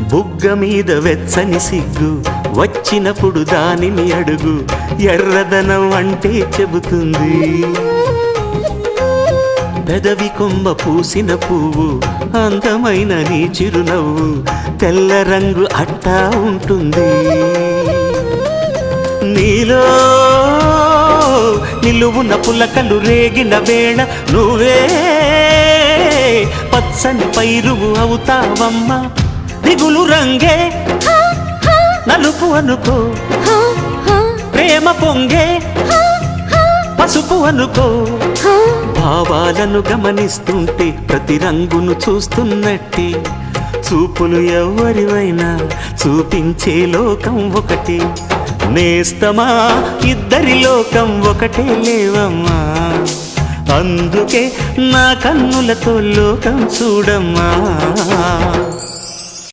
బుగ్గ మీద వెచ్చని సిగ్గు వచ్చినప్పుడు దానిని అడుగు, ఎర్రదనం అంటే చెబుతుంది. పెదవి కొమ్మ పూసిన పువ్వు అందమైన నీ చిరునవ్వు, తెల్ల రంగు అట్టా ఉంటుంది. నీలో నిలువున పులకలు రేగిన వేళ నువ్వే పచ్చని పైరువు అవుతావమ్మా. దిగులు రంగే నలుపు అనుకో, ప్రేమ పొంగే పసుపు అనుకో. భావాలను గమనిస్తుంటే ప్రతి రంగును చూస్తున్నట్టే, చూపులు ఎవరివైనా చూపించే లోకం ఒకటి. నేస్తమా ఇద్దరి లోకం ఒకటే లేవమ్మా, అందుకే నా కన్నులతో లోకం చూడమ్మా.